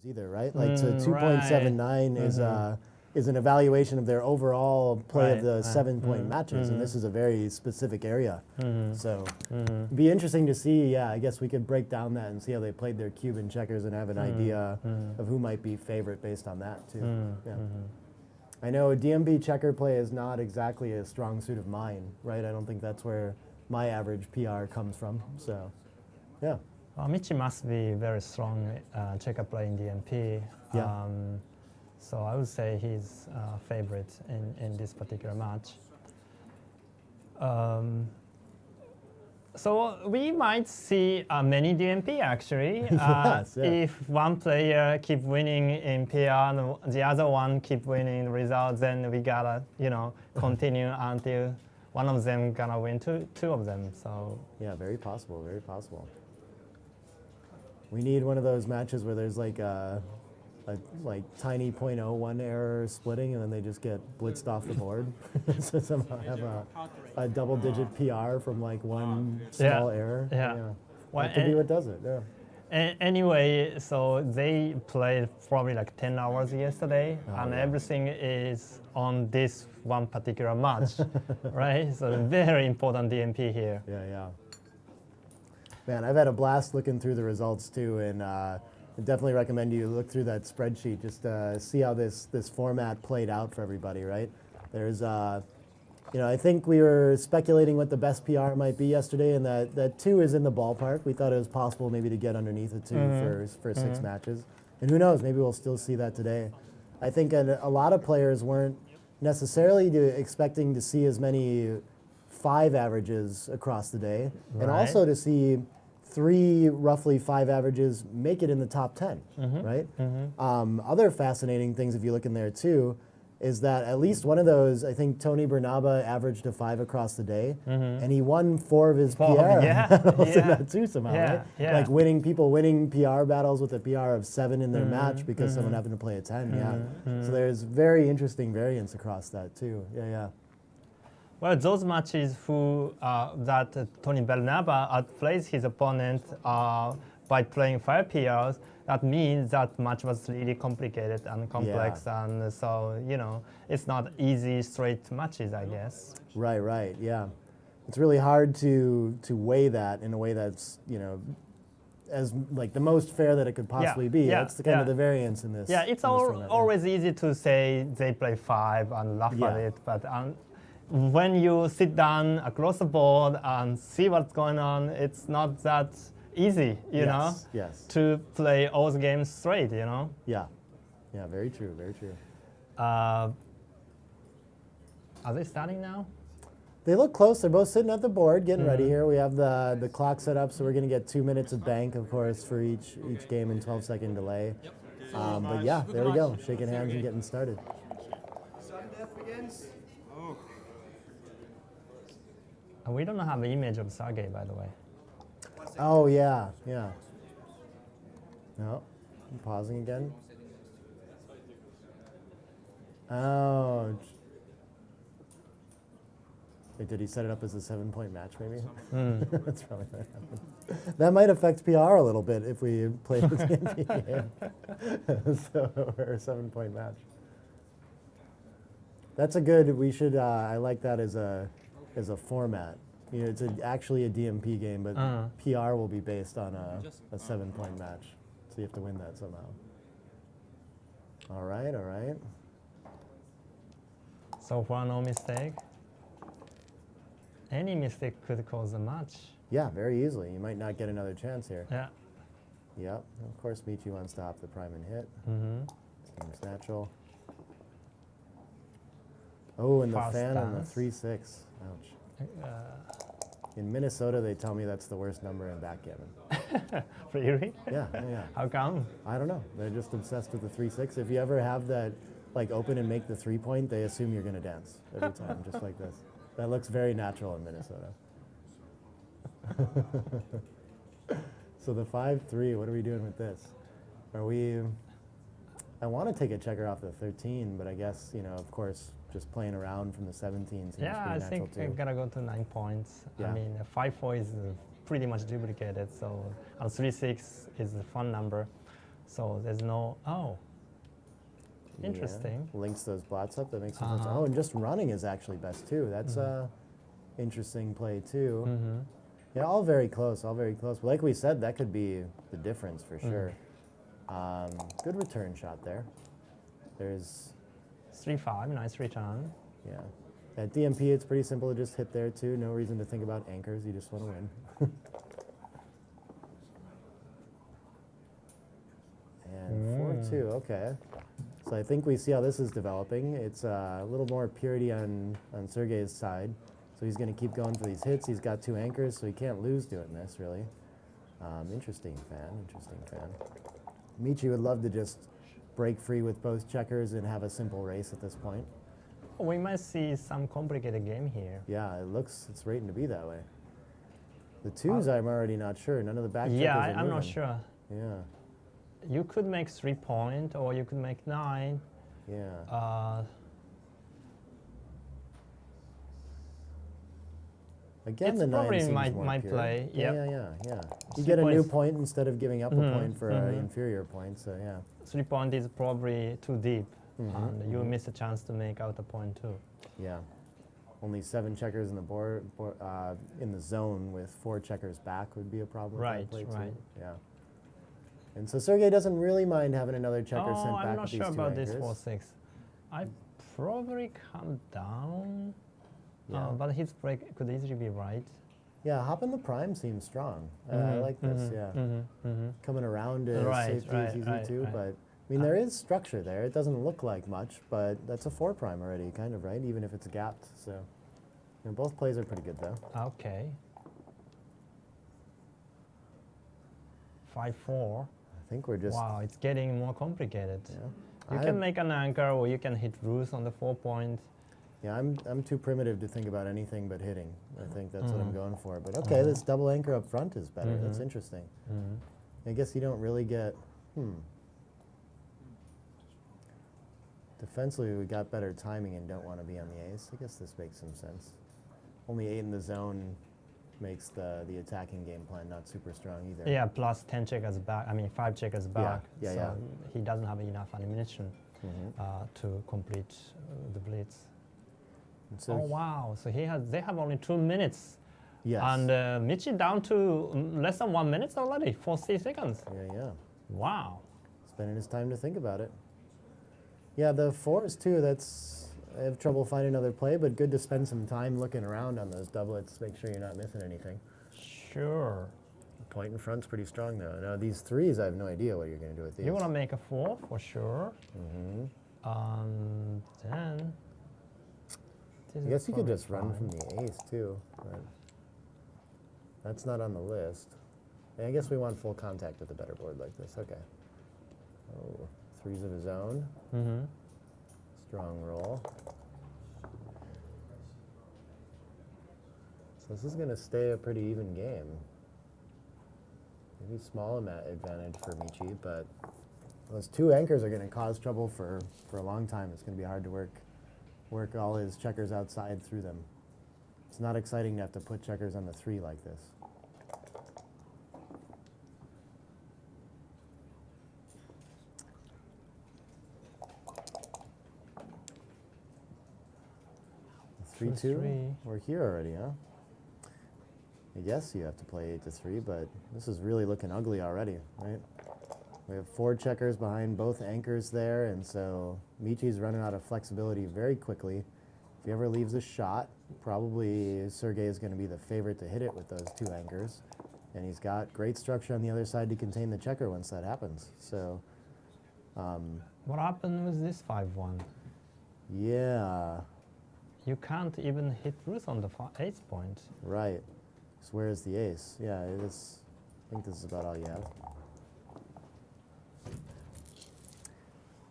either, right? Like so 2.79 is an evaluation of their overall play of the 7-point matches, and this is a very specific area. So it'd be interesting to see. Yeah, I guess we could break down that and see how they played their Cuban checkers and have an idea of who might be favorite based on that too. Yeah. I know DMB checker play is not exactly a strong suit of mine, right? I don't think that's where my average PR comes from. So, yeah. Michi must be very strong checker play in DMP. Yeah. So I would say he's favorite in this particular match. So we might see many DMP actually. Yes, yeah. If one player keep winning in PR and the other one keep winning the results, then we gotta continue until one of them gonna win two of them. So yeah, very possible, very possible. We need one of those matches where there's like a tiny 0.01 error splitting, and then they just get blitzed off the board. So somehow have a double-digit PR from like one small error. Yeah. Well, that could be what does it. Yeah. Anyway, so they played probably like 10 hours yesterday, and everything is on this one particular match, right? So very important DMP here. Yeah. Man, I've had a blast looking through the results too, and I definitely recommend you look through that spreadsheet just to see how this format played out for everybody, right? There's, I think we were speculating what the best PR might be yesterday, and that 2 is in the ballpark. We thought it was possible maybe to get underneath a 2 for 6 matches. And who knows, maybe we'll still see that today. I think a lot of players weren't necessarily expecting to see as many 5 averages across the day, and also to see 3 roughly 5 averages make it in the top 10, right? Other fascinating things, if you look in there too, is that at least one of those, I think Tony Bernaba averaged a 5 across the day, and he won 4 of his PR battles in that too somehow, right? Like winning PR battles with a PR of 7 in their match because someone happened to play a 10, So there's very interesting variance across that too, Well, those matches that Tony Bernaba outplays his opponent by playing 5 PRs, that means that match was really complicated and complex, and so it's not easy straight matches, I guess. Right, yeah. It's really hard to weigh that in a way that's as like the most fair that it could possibly be. That's the kind of the variance in this. Yeah, it's always easy to say they play 5 and laugh at it, but when you sit down across the board and see what's going on, it's not that easy, to play all the games straight, Yeah, very true. Are they starting now? They look close. They're both sitting at the board, getting ready here. We have the clock set up, so we're going to get 2 minutes of bank, of course, for each game in 12-second delay. But yeah, there we go, shaking hands and getting started. Sudden death begins. And we don't have an image of Sergey, by the way. Oh, yeah. No, I'm pausing again. Oh. Wait, did he set it up as a 7-point match, maybe? That's probably what happened. That might affect PR a little bit if we play the TNT game. So, or a 7-point match. That's a good, I like that as a format. It's actually a DMP game, but PR will be based on a 7-point match. So you have to win that somehow. All right. So far, no mistake. Any mistake could cause a match. Yeah, very easily. You might not get another chance here. Yeah. Yep. Of course, Michi wants to off the prime and hit. Seems natural. Oh, and Fast the fan on the stance. 3-6. Ouch. In Minnesota, they tell me that's the worst number in backgammon. Really? Yeah. How come? I don't know. They're just obsessed with the 3-6. If you ever have that, like, open and make the 3-point, they assume you're going to dance every time, just like this. That looks very natural in Minnesota. So the 5-3, what are we doing with this? I want to take a checker off the 13, but I guess, of course, just playing around from the 17 seems pretty natural too. I think I gotta go to 9 points. Yeah. I mean, 5-4 is pretty much duplicated, so 3-6 is a fun number. So there's no, oh, Yeah, interesting. links those blots up. That makes some sense. Uh-huh. Oh, and just running is actually best too. That's a interesting play too. Mm-hmm. Yeah, all very close. All very close. But like we said, that could be the difference for sure. Good return shot there. There's 3-5, nice return. yeah. At DMP, it's pretty simple to just hit there too. No reason to think about anchors. You just want to win. And 4-2. Okay. So I think we see how this is developing. It's a little more purity on Sergey's side. So he's going to keep going for these hits. He's got 2 anchors, so he can't lose doing this, really. Interesting fan, interesting fan. Michi would love to just break free with both checkers and have a simple race at this point. We might see some complicated game here. Yeah, it's rating to be that way. The 2s, I'm already not sure. None of the back checkers Yeah, are I'm not moving. sure. Yeah, You could make 3 point or you could make 9. yeah. Again, it's the 9 probably seems my more pure. play, Yeah, yep. yeah. You 3 get a new points. point instead of giving up a point for an mhm. inferior point, so yeah. 3 point is probably too deep, and you miss a chance to make out a point too. Yeah. Only 7 checkers in the board in the zone with 4 checkers back would be a problem. Right, with that play right. Too. Yeah. And so Sergey doesn't really mind having another checker Oh, sent back I'm not with sure these 2 about this anchors. 4-6. I probably come down, Yeah. but his break could easily be right. Yeah, hop in the prime seems strong. I like this. Yeah. Coming around to Right, safety right, is easy right, too, right. but I mean there is structure there. It doesn't look like much, but that's a 4 prime already, kind of, right? Even if it's gapped. So, you know, both plays are pretty good though. Okay. 5-4. I think we're just Wow, it's getting more complicated. yeah. You can make an anchor or you can hit Ruth on the 4 point. Yeah, I'm too primitive to think about anything but hitting. I think that's what I'm going for. But okay, this double anchor up front is better. That's interesting. I guess you don't really get. Defensively, we got better timing and don't want to be on the ace. I guess this makes some sense. Only 8 in the zone makes the attacking game plan not super strong either. Yeah, plus 10 checkers back. I mean, 5 checkers back. yeah, so yeah. he doesn't have enough ammunition to complete the blitz. And so Oh wow! So they have only 2 minutes, yes. and Michi down to less than 1 minute already. 40 seconds. Yeah. Wow. Spending his time to think about it. Yeah, the 4s too. I have trouble finding another play, but good to spend some time looking around on those doublets. Make sure you're not missing anything. Sure. Point in front's pretty strong though. Now these 3s, I have no idea what you're going to do with these. You want to make a 4 for sure. Then. I guess you could just run from the ace too, but that's not on the list. I guess we want full contact with a better board like this. Okay. Oh, 3s of his own. Strong roll. So this is going to stay a pretty even game. Maybe small advantage for Michi, but those 2 anchors are going to cause trouble for a long time. It's going to be hard to work all his checkers outside through them. It's not exciting to have to put checkers on the 3 like this. Three, 2. We're here already, huh? I guess you have to play 8-3, but this is really looking ugly already, right? We have 4 checkers behind both anchors there, and so Michi's running out of flexibility very quickly. If he ever leaves a shot, probably Sergey is going to be the favorite to hit it with those 2 anchors. And he's got great structure on the other side to contain the checker once that happens. So, What happened with this 5-1? yeah, You can't even hit Ruth on the 8th point. right. So where is the ace? Yeah, it is. I think this is about all you have.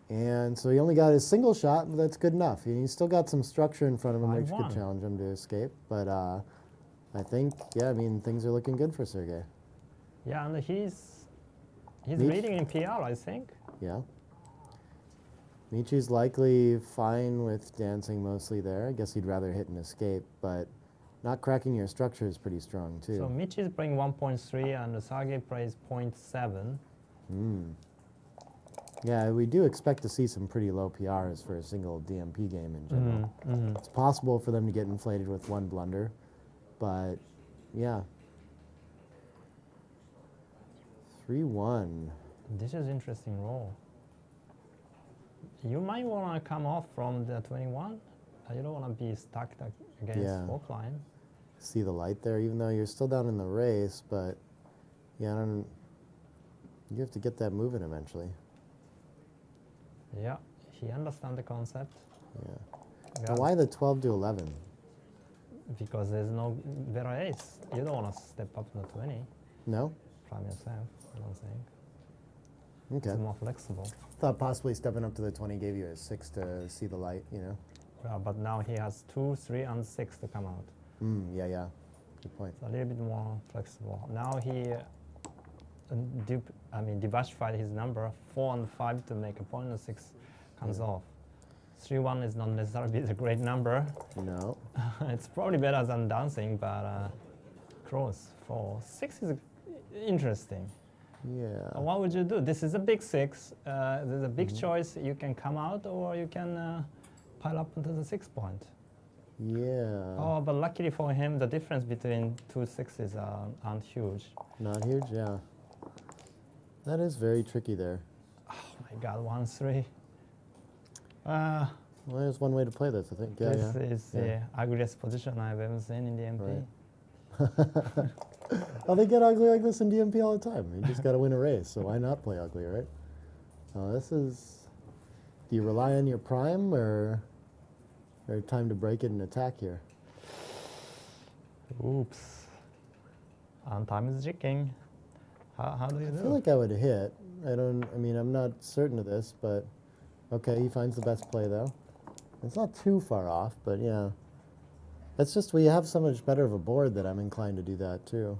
And so he only got his single shot, but that's good enough. He's still got some structure in front of him, which could 5-1. challenge him to escape. But I think, yeah, I mean, things are looking good for Sergey. Yeah, and he's Mich- leading in PR, I think. Yeah. Michi's likely fine with dancing mostly there. I guess he'd rather hit and escape, but not cracking your structure is pretty strong, too. So Mitch is playing 1.3 and Sergey plays 0.7. Yeah, we do expect to see some pretty low PRs for a single DMP game in general. It's possible for them to get inflated with one blunder, but yeah. 3-1. This is interesting roll. You might want to come off from the 21. You don't want to be stuck against Yeah. fork line. See the light there, even though you're still down in the race, but yeah, you have to get that moving eventually. Yeah, he understands the concept. Yeah. Yeah, Well, why the 12 to 11? because there's no better ace. You don't want to step up to the 20 No? from yourself, I don't think. Okay. It's more flexible. Thought possibly stepping up to the 20 gave you a 6 to see the light, you know? But now he has 2, 3, and 6 to come out. Yeah, yeah. Good point. It's a little bit more flexible. Now he diversified his number, 4 and 5 to make a point, and 6 comes off. 3-1 is not necessarily a great number. No. It's probably better than dancing, but cross 4. 6 is interesting. Yeah. What would you do? This is a big 6. There's a big choice. You can come out, or you can pile up into the 6 point. Yeah. Oh, but luckily for him, the difference between 2 6s aren't huge. Not huge, yeah. That is very tricky there. Oh my God, 1 3. Well, there's one way to play this, I think. Yeah, This yeah. is the ugliest position I've ever seen in the MP. Right. Oh, they get ugly like this in DMP all the time. You just got to win a race, so why not play ugly, right? This is. Do you rely on your prime or time to break it and attack here? Oops. And time is ticking. How do you I do? feel like I would hit. I'm not certain of this, but okay, he finds the best play though. It's not too far off, but yeah. It's just we have so much better of a board that I'm inclined to do that too.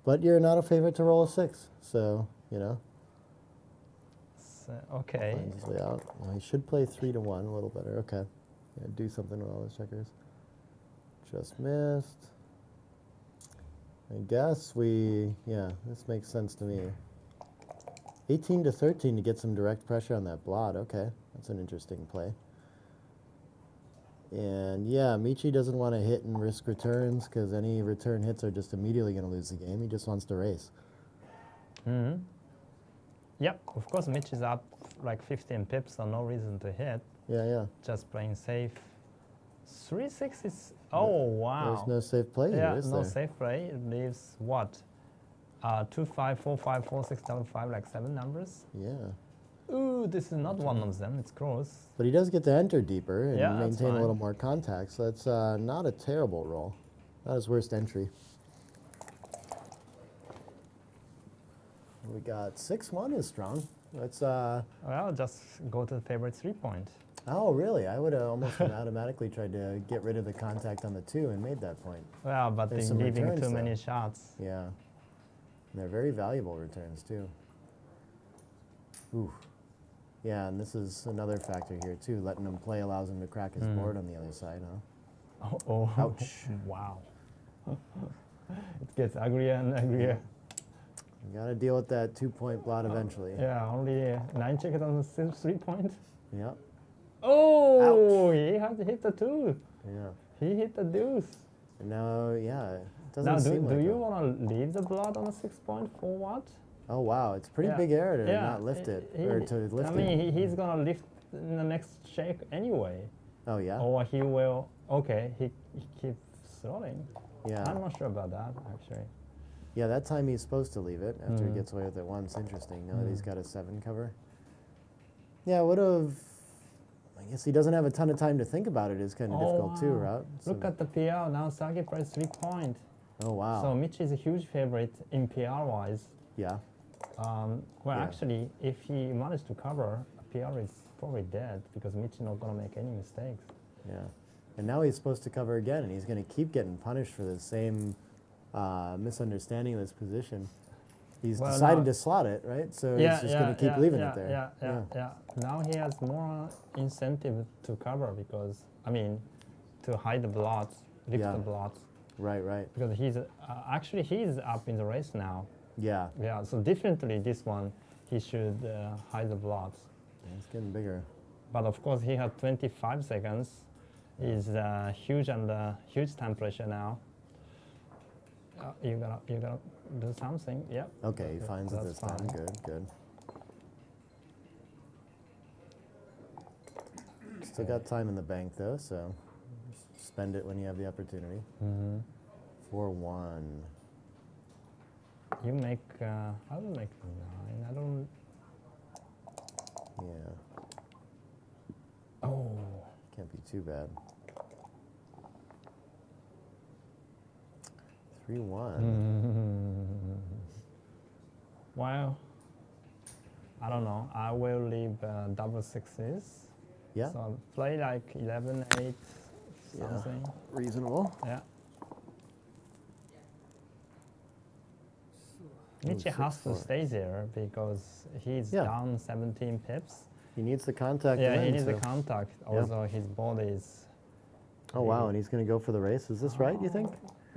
But you're not a favorite to roll a 6, so, you know. Okay. Finds his way out. Well, he should play 3 to 1 a little better. Okay. Yeah, do something with all those checkers. Just missed. I guess this makes sense to me. 18 to 13 to get some direct pressure on that blot. Okay, that's an interesting play. And yeah, Michi doesn't want to hit and risk returns because any return hits are just immediately going to lose the game. He just wants to race. Yep, of course Mitch is up like 15 pips, so no reason to hit. Yeah, yeah. Just playing safe. 3 6 is, oh wow. There's no safe play here, Yeah, is no there? safe play. It leaves what? 2 5 4 5 4 6 7 5, like 7 numbers. Yeah. Ooh, this is not one of them. It's close. But he does get to enter deeper and Yeah, that's maintain a fine. little more contact, so that's not a terrible roll. Not his worst entry. We got 6-1 is strong. Let's. Well, just go to the favorite 3 point. Oh, really? I would have almost automatically tried to get rid of the contact on the 2 and made that point. Well, but There's in some leaving returns, too though. many shots. Yeah. And they're very valuable returns, too. Ooh. Yeah, and this is another factor here, too. Letting him play allows him to crack his board on the other side, huh? Oh, Ouch. Wow. It gets uglier and uglier. You got to deal with that 2-point blot eventually. Yeah, only 9 checkers on the 3 point. Yep. Oh, he had hit the 2. Yeah. He hit the deuce. And now, yeah, it doesn't Now, seem like do you a- want to leave the blood on the 6 point for what? Oh, wow. It's a pretty Yeah. big error to Yeah, not lift it, he- or to lift I it. mean, he's going to lift in the next shake anyway. Oh, yeah? Or he will, okay, he keeps throwing. Yeah. I'm not sure about that, actually. Yeah, that time he's supposed to leave it after he gets away with it once. Interesting. Now that he's got a 7 cover. Yeah, would have. I guess he doesn't have a ton of time to think about it. Is kind of difficult too, right? Look at the PR. Now Sergey plays 3 point. Oh, wow. So Mitch is a huge favorite in PR-wise. Yeah. Well, Yeah. actually, if he managed to cover, PR is probably dead because Mitch is not going to make any mistakes. Yeah. And now he's supposed to cover again, and he's going to keep getting punished for the same misunderstanding of this position. He's Well, decided now- to slot it, right? So he's just going to keep leaving it there. Yeah. Now he has more incentive to cover because, to hide the blots, lift Yeah. the blots. Right, right. Because he's up in the race now. Yeah. Yeah, so definitely this one, he should hide the blocks. It's getting bigger. But of course, he had 25 seconds. Is huge and huge time pressure now. You gotta do something. Yep. Okay, he finds it this That's time. fine. Good. Still got time in the bank though, so spend it when you have the opportunity. 4-1. You make. I will make 9. I don't. Yeah, Oh. can't be too bad. 3-1. Well, I don't know. I will leave double sixes. Yeah, So play like 11, 8, something. reasonable. Yeah. Michi has to 6-4. stay there because he's Yeah. down 17 pips. He needs the contact. Yeah, to he win, needs the so- contact. Also, his body is. Oh wow, and he's going to go for the race. Is this right? You think?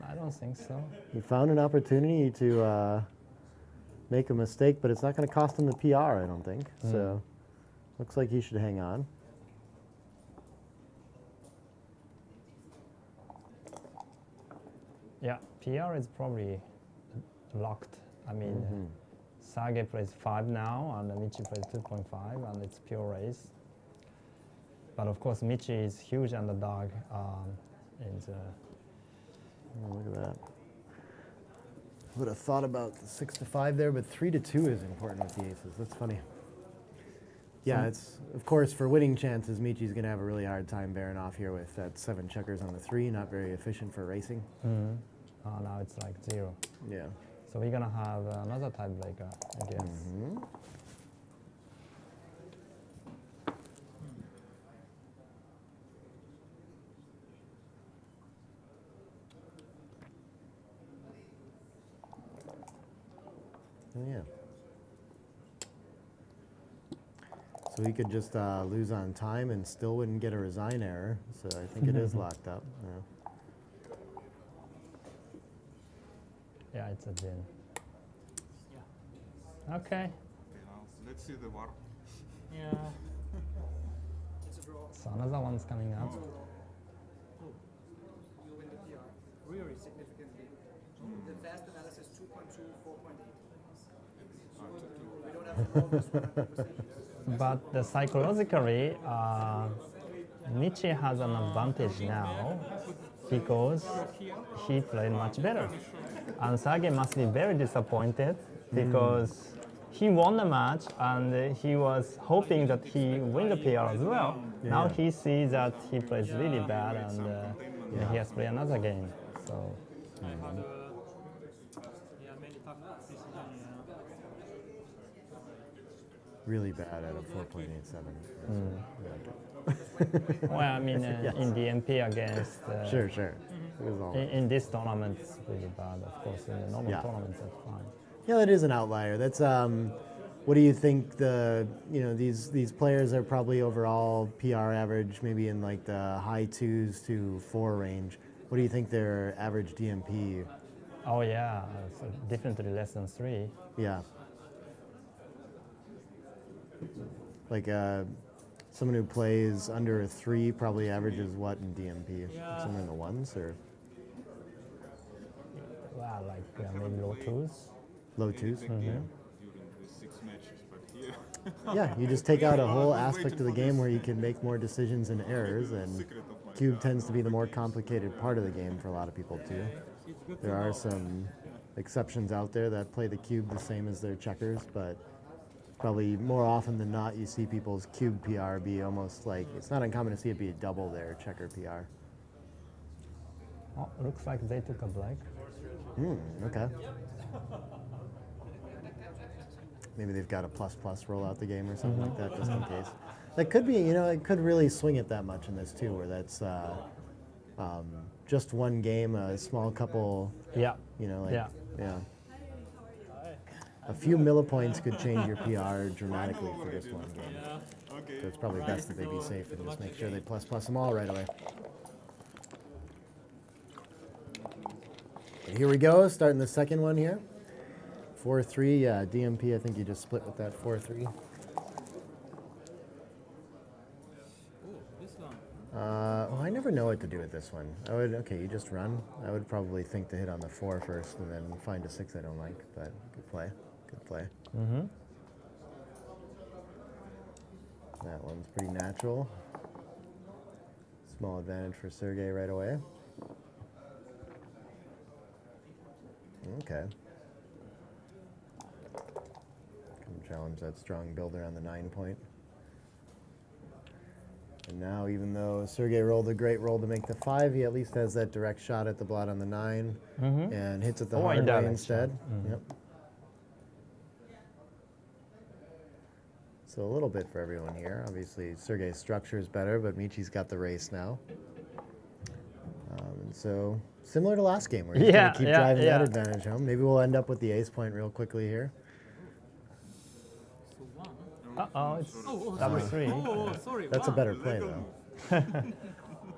I don't think so. He found an opportunity to make a mistake, but it's not going to cost him the PR. I don't think. So, looks like he should hang on. Yeah, PR is probably locked. I mean, Sergey plays 5 now, and Michi plays 2.5, and it's pure race. But of course, Michi is huge underdog in the. Oh, look at that. Would have thought about the 6-5 there, but 3-2 is important with the aces. That's funny. Yeah, it's of course for winning chances. Michi's going to have a really hard time bearing off here with that 7 checkers on the 3. Not very efficient for racing. Now it's like 0. Yeah. So we're gonna have another tiebreaker, I guess. Oh, yeah. So he could just lose on time and still wouldn't get a resign error. So I think it is locked up. Yeah. Yeah, it's a gin. Yeah. Okay. Okay, now let's see the war. Yeah. It's a draw. So another one's coming up. You win the PR. Really significantly. The fast analysis 2.2, 4.8. We don't have to roll this one 100%. But psychologically, Michi has an advantage now because he played much better. And Sergey must be very disappointed because he won the match and he was hoping that he win the PR as well. Now he sees that he plays really bad and he has to play another game. So. I had many tough decisions. Really bad at a 4.87. Well, I mean, in the MP against. Sure. It was all. In this tournament, it's really bad. Of course, in the normal Yeah. tournaments, that's fine. Yeah, that is an outlier. That's what do you think these players are probably overall PR average maybe in like the high 2s to 4 range. What do you think their average DMP? Oh yeah, so definitely less than 3. Yeah. Like someone who plays under a 3 probably averages what in DMP? Yeah. Somewhere in the 1s or Well, like maybe low 2s. low 2s? During the 6 matches, but here Yeah, you just take out a whole aspect of the game where you can make more decisions and errors, and secret of my cube tends to be the more complicated part of the game for a lot of people too. There are some exceptions out there that play the cube the same as their checkers, but probably more often than not you see people's cube PR be almost like, it's not uncommon to see it be double their checker PR. Oh, looks like they took a black. Okay. Maybe they've got a plus roll out the game or something like that, just in case. That could be, it could really swing it that much in this too, where that's just one game, a small couple, Yeah. yeah. A few millipoints could change your PR dramatically for just one game. Okay. So it's probably best that they be safe and just make sure they plus them all right away. But here we go, starting the second one here. 4-3, yeah, DMP, I think you just split with that 4-3. Oh, this one. Well, I never know what to do with this one. Okay, you just run. I would probably think to hit on the 4 first and then find a 6 I don't like, but good play. Good play. Mm-hmm. That one's pretty natural. Small advantage for Sergey right away. Okay. Come challenge that strong builder on the 9 point. And now, even though Sergey rolled a great roll to make the 5, he at least has that direct shot at the blot on the 9 and hits it the hard way indirect instead. shot. Yep. So a little bit for everyone here. Obviously, Sergey's structure is better, but Michi's got the race now. And so, similar to last game, where he's going to keep driving that advantage home. Maybe we'll end up with the ace point real quickly here. So one. Uh-oh, it's Oh, double sorry. 3. Oh, sorry. That's a one. better play, though.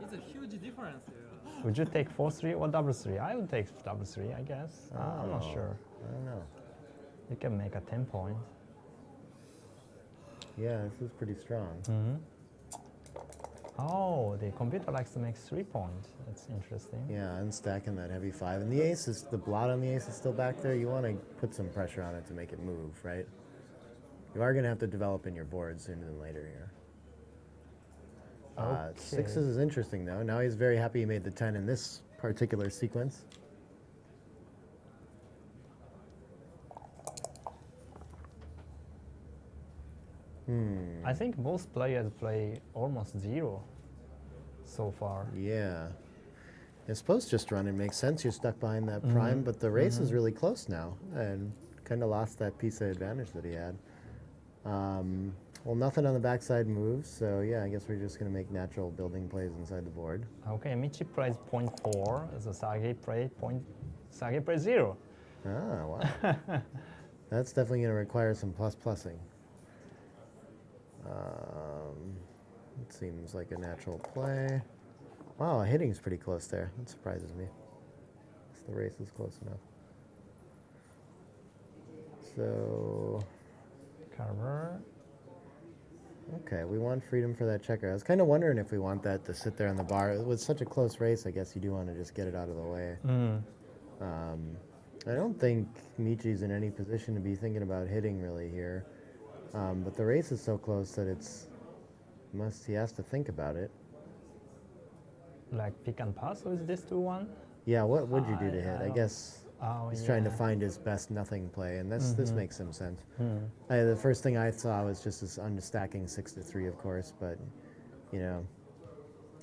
It's a huge difference here. Would you take 4-3 or double 3? I would take double 3, I guess. I'm not Oh, sure. I don't know. You can make a 10 point. Yeah, this is pretty strong. Oh, the computer likes to make 3 points. That's interesting. Yeah, unstacking that heavy 5. And the ace is, the blot on the ace is still back there. You want to put some pressure on it to make it move, right? You are going to have to develop in your board sooner than later here. Okay. 6s is interesting, though. Now he's very happy he made the 10 in this particular sequence. I think both players play almost 0 so far. Yeah. I suppose just running makes sense. You're stuck behind that prime, but the race is really close now and kind of lost that piece of advantage that he had. Well, nothing on the backside moves, so yeah, I guess we're just going to make natural building plays inside the board. Okay, Michi plays 0.4, so Sergey plays 0. Ah, wow. That's definitely going to require some plus-plussing. It seems like a natural play. Wow, hitting's pretty close there. That surprises me. The race is close enough. So, Cover. okay, we want freedom for that checker. I was kind of wondering if we want that to sit there on the bar. With such a close race, I guess you do want to just get it out of the way. I don't think Michi's in any position to be thinking about hitting really here. But the race is so close that he has to think about it. Like pick and pass with this 2-1? Yeah, what would you do to hit? I don't- guess he's trying to find his best nothing play, and this makes some sense. The first thing I saw was just this understacking 6-3, of course, but you know,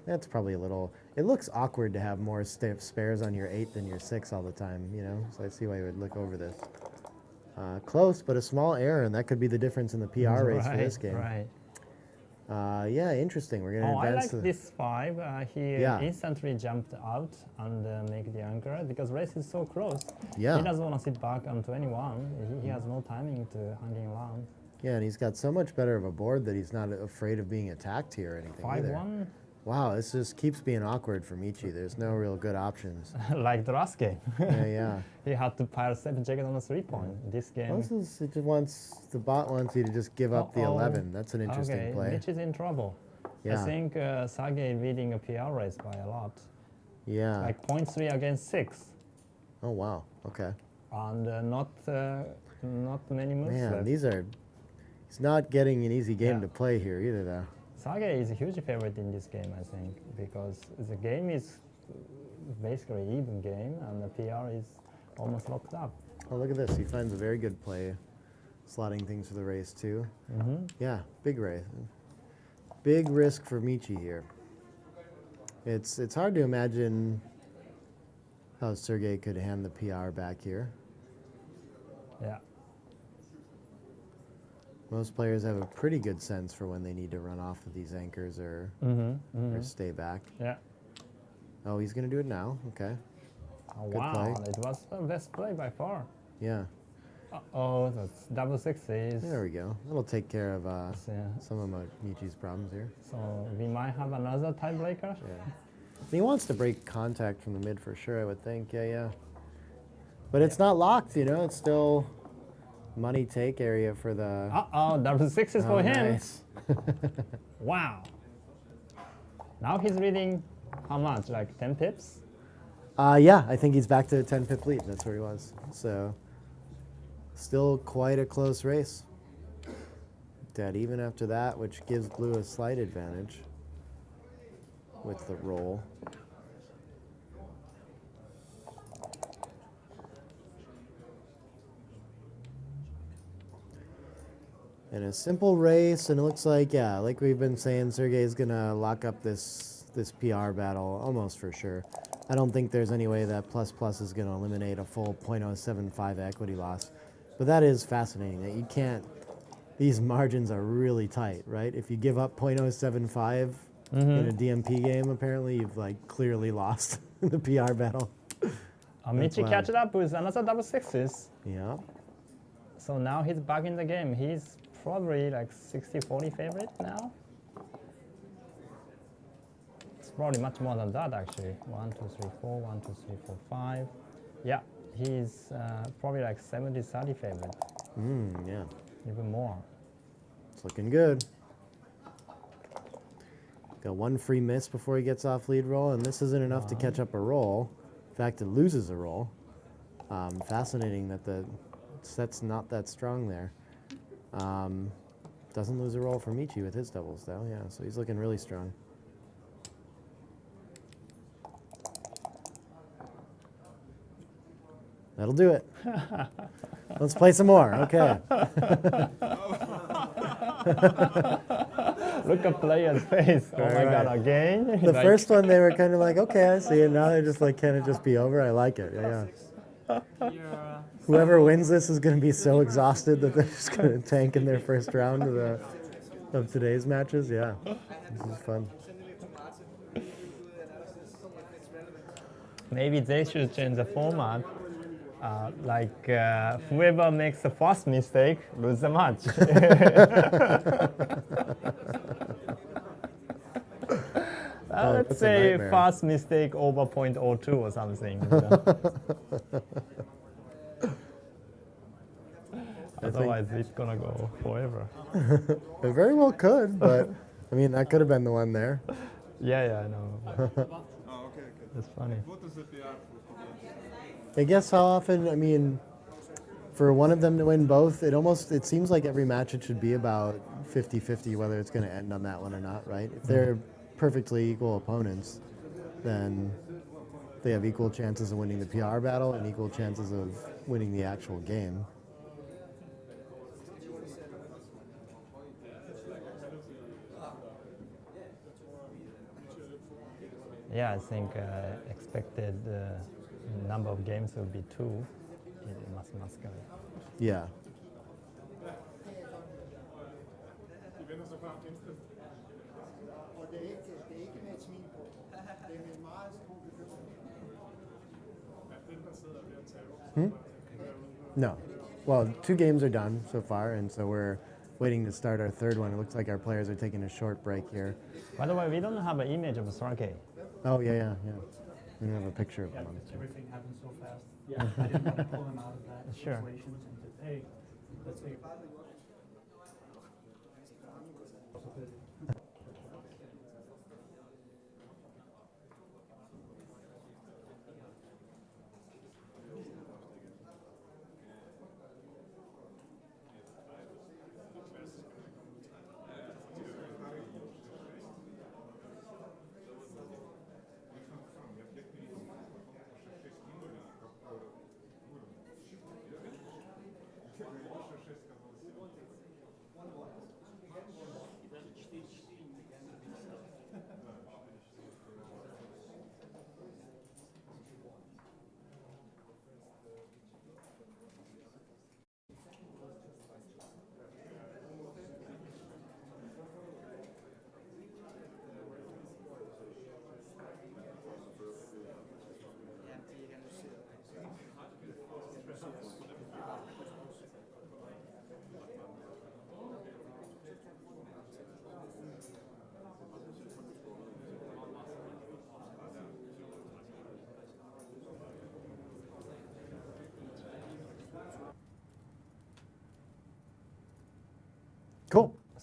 that's probably a little. It looks awkward to have more spares on your 8 than your 6 all the time, you know. So I see why you would look over this. Close, but a small error, and that could be the difference in the PR race for this game. Right. Yeah, interesting. We're going to I advance. like this 5. He Yeah. instantly jumped out and make the anchor because race is so close. Yeah. He doesn't want to sit back on 21. He has no timing to hanging around. Yeah, and he's got so much better of a board that he's not afraid of being attacked here or anything either. 5-1, Wow, this just keeps being awkward for Michi. There's no real good options. like the last game. Yeah. He had to pile 7 jacket on a 3-point. This game. Well, the bot wants you to just give up the 11. That's an interesting Okay, play. Mitch is in trouble. Yeah. I think Sergey leading a PR race by a lot. Yeah. Like 0.3 against 6. Oh, wow. Okay. And not many moves Man, left. he's not getting an easy game Yeah. to play here either, though. Sergey is a huge favorite in this game, I think, because the game is basically even game and the PR is almost locked up. Oh, look at this. He finds a very good play, slotting things for the race, too. Yeah, big race. Big risk for Michi here. It's hard to imagine how Sergey could hand the PR back here. Yeah. Most players have a pretty good sense for when they need to run off of these anchors or stay back. Yeah. Oh, he's going to do it now. Okay. Oh, Good wow, play. it was the best play by far. Yeah. Oh, that's double 6s. There we go. That'll take care of Yeah. some of Michi's problems here. So we might have another tiebreaker. Yeah. He wants to break contact from the mid for sure, I would think. Yeah. But it's not locked, you know. It's still money take area for the. Uh-oh, double sixes Oh, for him. nice. Wow. Now he's leading how much? Like 10 pips? Yeah, I think he's back to a 10 pip lead. That's where he was. So, still quite a close race. Dead even after that, which gives blue a slight advantage with the roll. And a simple race, and it looks like, yeah, like we've been saying, Sergey's gonna lock up this PR battle almost for sure. I don't think there's any way that plus is gonna eliminate a full .075 equity loss. But that is fascinating that you can't, these margins are really tight, right? If you give up .075 in a DMP game, apparently you've like clearly lost the PR battle. Michi wild. catches up with another double sixes. Yeah. So now he's back in the game. He's probably like 60-40 favorite now. It's probably much more than that actually. 1, 2, 3, 4, 1, 2, 3, 4, 5. Yeah, he's probably like 70-30 favorite. Yeah. Even more. It's looking good. Got one free miss before he gets off lead roll, and this isn't enough to catch up a roll. In fact, it loses a roll. Fascinating that the set's not that strong there. Doesn't lose a roll for Michi with his doubles, though. Yeah, so he's looking really strong. That'll do it. Let's play some more. Okay. Look at player's face. Oh my Right. god, again? The Like, first one, they were kind of like, okay, I see it. Now they're just like, can it just be over? I like it. Yeah, yeah. Whoever wins this is going to be so exhausted that they're just going to tank in their first round of today's matches. Yeah, this is fun. Sending it to Martin. You do the analysis if it's relevant. Maybe they should change the format. Whoever makes the first mistake lose the match. Let's that's a say nightmare. first mistake over 0.02 or something. Otherwise, it's gonna go forever. It very well could, but I mean, that could have been the one there. Yeah, I know. Oh, okay, okay. It's funny. What is the PR for I guess how often, I mean, for one of them to win both, it seems like every match it should be about 50-50 whether it's going to end on that one or not, right? If they're perfectly equal opponents, then they have equal chances of winning the PR battle and equal chances of winning the actual game. Yeah, I think expected number of games will be 2 in mathematical. Yeah. Og det er ikke med et smil på. Det er med en meget stor bekymring. No. Well, 2 games are done so far, and so we're waiting to start our third one. It looks like our players are taking a short break here. By the way, we don't have an image of Sergey. Oh, yeah. We don't have a picture of them. Everything happened so fast. Yeah, I didn't want to pull him out of that Sure. situation and just, hey, let's take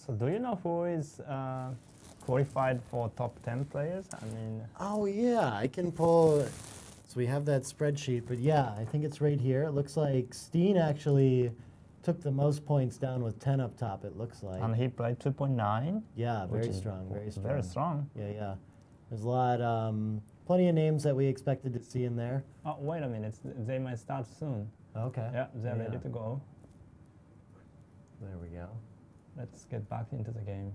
So do you know who is qualified for top 10 players? I mean, Oh yeah, I can pull. So we have that spreadsheet, but yeah, I think it's right here. It looks like Steen actually took the most points down with 10 up top. It looks like. and he played 2.9. Yeah, which very is strong, very strong. Very strong. Yeah, yeah. There's a lot, plenty of names that we expected to see in there. Oh, wait a minute. They might start soon. Okay. Yeah, they're ready to go. There we go. Let's get back into the game.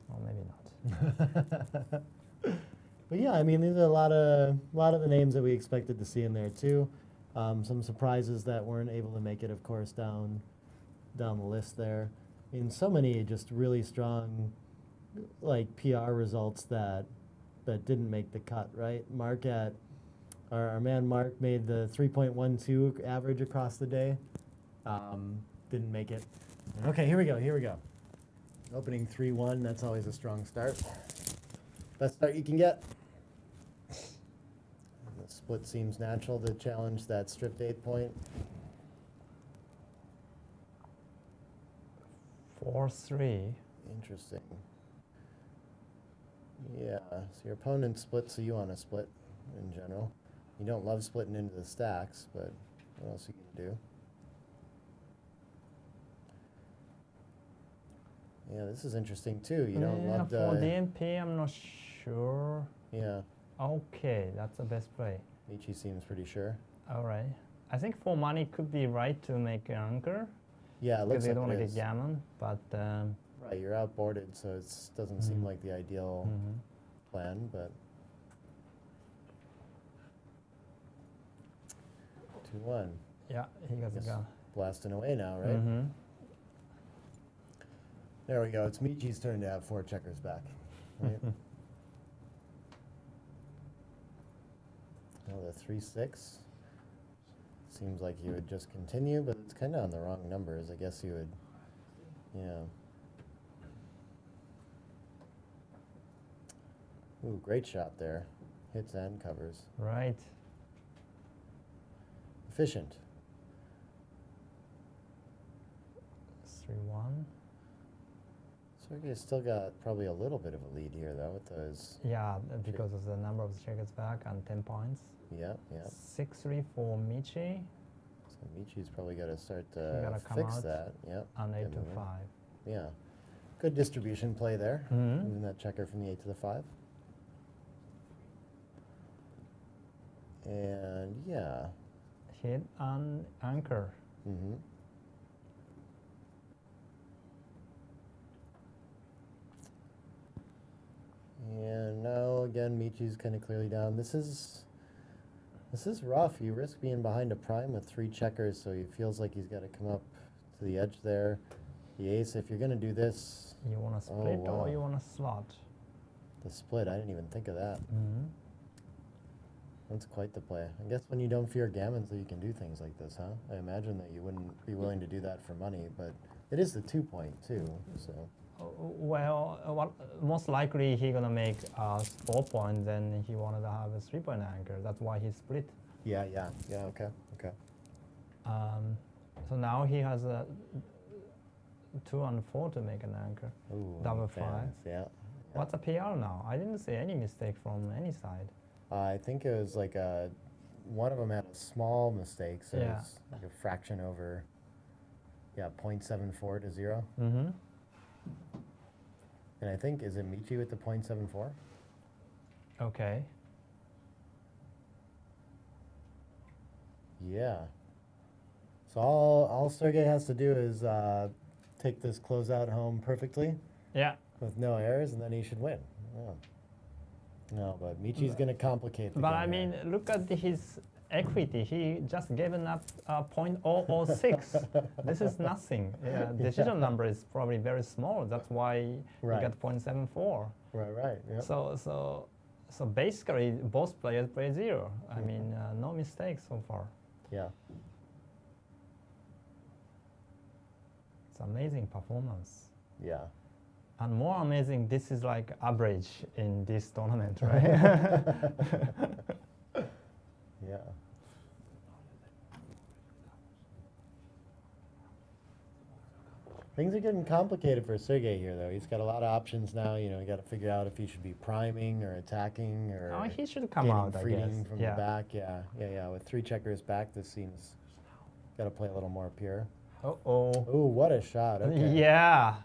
Or maybe not. But yeah, I mean, these are a lot of the names that we expected to see in there too. Some surprises that weren't able to make it, of course, down the list there. I mean, so many just really strong, like PR results that didn't make the cut, right? Our man Mark made the 3.12 average across the day. Didn't make it. Okay, here we go. Opening 3-1, that's always a strong start. Best start you can get. The split seems natural to challenge that stripped 8 point. 4-3. Interesting. Yeah, so your opponent splits, so you want to split in general. You don't love splitting into the stacks, but what else you can do? Yeah, this is interesting too. You don't love for the... DMP, I'm not sure. Yeah, Okay, that's the best play. Michi seems pretty sure. All right. I think for money could be right to make an anchor Yeah, it because looks they like don't want it to is. get gammon, but Right, you're outboarded, so it doesn't seem Mhm. like the ideal plan, but 2-1. yeah, he got the Yes. gun. Blasting away now, right? Mhm. There we go. It's Michi's turn to have 4 checkers back. Right? Now the 3-6. Seems like you would just continue, but it's kind of on the wrong numbers. I guess you would, yeah. Ooh, great shot there. Hits and covers. Right. Efficient. 3-1. Sergey's still got probably a little bit of a lead here, though, with those. Yeah, because of the number of checkers back and 10 points. Yeah, yeah. 6-3 for Michi So Michi's probably got to start gotta to come fix out that. Yep. and get 8 to moving. 5. Yeah. Good distribution play there. Mhm. Moving that checker from the 8 to the 5. And yeah. Hit and anchor. Mm-hmm. And now again, Michi's kind of clearly down. This is rough. You risk being behind a prime with 3 checkers, so he feels like he's got to come up to the edge there. The ace, if you're going to do this, You want to split wow. or you want to slot? the split, I didn't even think of that. Mhm. That's quite the play. I guess when you don't fear gammons, that you can do things like this, huh? I imagine that you wouldn't be willing to do that for money, but it is the 2 point too, so. Well, most likely he gonna make 4 points, then he wanted to have a 3-point anchor. That's why he split. Yeah, okay. So now he has a 2 and 4 to make an anchor. Ooh, Double fans, 5. yeah. What's a PR now? I didn't see any mistake from any side. I think it was like one of them had a small mistake, so Yeah. it's like a fraction over, 0.74 to 0. Mm-hmm. And I think, is it Michi with the 0.74? Okay. Yeah. So all Sergey has to do is take this closeout home perfectly Yeah. with no errors, and then he should win. Yeah. No, but Michi's going to complicate the But game I mean, here. look at his equity. He just given up 0.006. This is nothing. Yeah, decision number is probably very small. That's why Right. he got 0.74. Right. Yeah. So basically, both players play 0. I mean, no mistakes so far. Yeah. It's amazing performance. Yeah. And more amazing, this is like average in this tournament, right? Yeah. Things are getting complicated for Sergey here, though. He's got a lot of options now. You know, you got to figure out if he should be priming or attacking or Oh, he should come gaining out, I freedom guess. from Yeah. the back. Yeah. With 3 checkers back, this seems got to play a little more pure. Uh-oh. Ooh, what a shot! Okay. Yeah.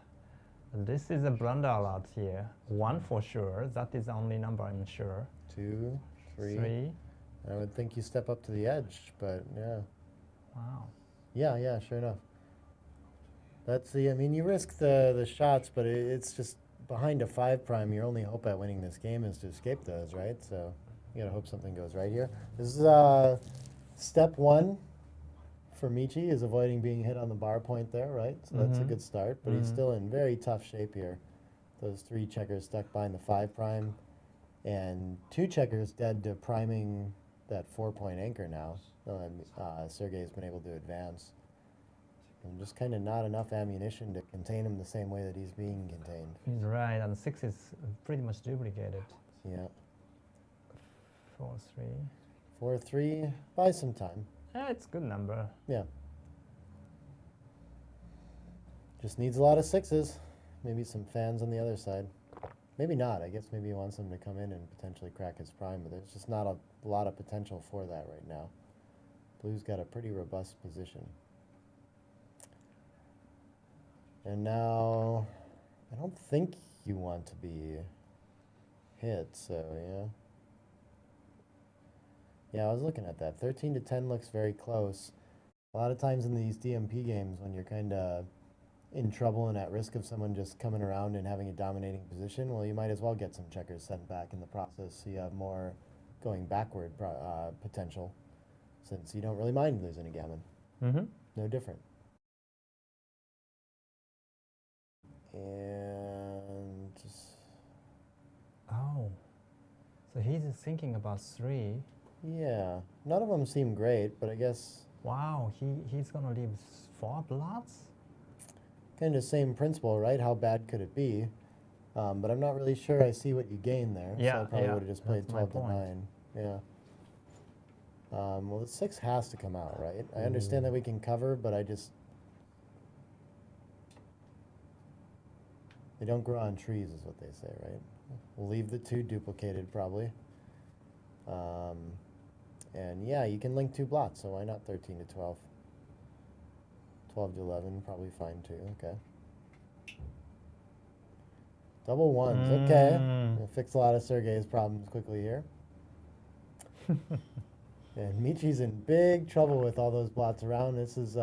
This is a blunder alert here. 1 for sure. That is the only number I'm sure. 2, 3. 3. I would think you step up to the edge, but yeah. Wow. Yeah, sure enough. That's the, I mean, you risk the shots, but it's just behind a 5 prime. Your only hope at winning this game is to escape those, right? So you gotta hope something goes right here. This is step 1 for Michi is avoiding being hit on the bar point there, right? So that's a good start, but he's still in very tough shape here. Those 3 checkers stuck behind the 5 prime, and 2 checkers dead to priming that 4-point anchor now. Sergey's been able to advance. And just kind of not enough ammunition to contain him the same way that he's being contained. He's right, and 6 is pretty much duplicated. Yeah. 4-3. 4-3, buy some time. Yeah, it's a good number. Yeah. Just needs a lot of 6s. Maybe some fans on the other side. Maybe not. I guess maybe he wants them to come in and potentially crack his prime, but there's just not a lot of potential for that right now. Blue's got a pretty robust position. And now, I don't think you want to be hit, so yeah. Yeah, I was looking at that. 13 to 10 looks very close. A lot of times in these DMP games, when you're kind of in trouble and at risk of someone just coming around and having a dominating position, well, you might as well get some checkers sent back in the process so you have more going backward potential, since you don't really mind losing a gammon. Mm-hmm. No different. And Oh. So he's thinking about 3. yeah, none of them seem great, but I guess Wow, he's gonna leave 4 blots? kind of same principle, right? How bad could it be? But I'm not really sure I see what you gain there. So Yeah, I probably yeah, would have just played that's my 12 to point. 9. Yeah. Well, the 6 has to come out, right? I understand that we can cover, but I just... They don't grow on trees is what they say, right? We'll leave the 2 duplicated probably. And yeah, you can link 2 blots, so why not 13 to 12? 12 to 11, probably fine too, okay. Double 1s, okay. We'll fix a lot of Sergey's problems quickly here. And Michi's in big trouble with all those blots around. This is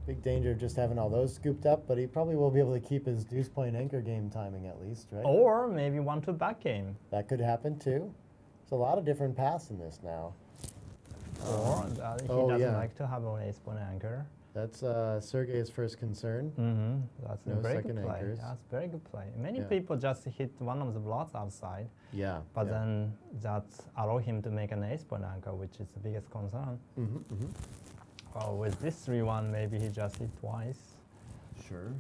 big danger of just having all those scooped up, but he probably will be able to keep his deuce point anchor game timing at least, right? Or maybe 1-2 back game. That could happen too. There's a lot of different paths in this now. Or he oh, doesn't yeah. like to have an ace point anchor. That's Sergey's first concern. That's No a very second good play. anchors. That's very good play. Many Yeah. people just hit one of the blots outside, Yeah. but yeah. then that allow him to make an ace point anchor, which is the biggest concern. Well, with this 3-1, maybe he just hit twice. Sure.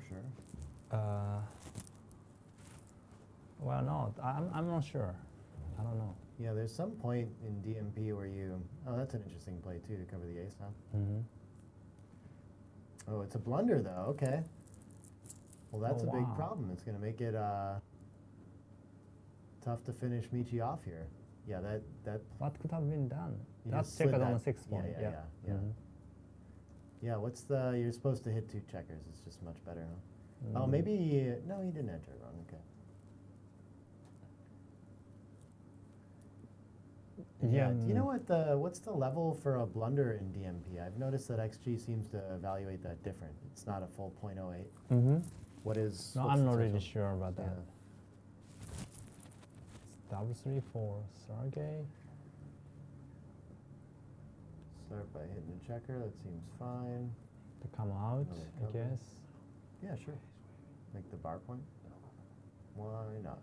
Well, no, I'm not sure. I don't know. Yeah, there's some point in DMP where you... Oh, that's an interesting play too, to cover the ace, huh? Oh, it's a blunder though, okay. Well, that's Oh, a big wow. problem. It's going to make it tough to finish Michi off here. Yeah, that What could have been done? You That's just slid checked on that- the 6th point. Yeah. Yeah, what's the... You're supposed to hit 2 checkers. It's just much better, huh? Oh, maybe... No, he didn't enter it wrong. Okay. Yeah. Do you know what what's the level for a blunder in DMP? I've noticed that XG seems to evaluate that different. It's not a full .08. What is... No, what's I'm the not really threshold? sure about that. Yeah. It's double 3 for Sergey. Start by hitting a checker. That seems fine. To come out, I cover. guess. Yeah, sure. Make the bar point. Why not?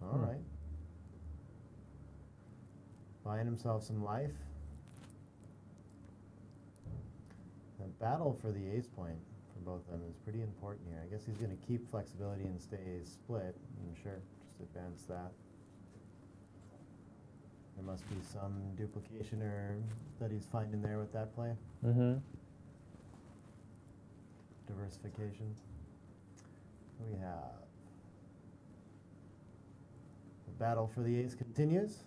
All right. Buying himself some life. The battle for the ace point for both of them is pretty important here. I guess he's going to keep flexibility and stay split. Sure, just advance that. There must be some duplication or that he's finding there with that play. Mm-hmm. Diversification. We have the battle for the ace continues.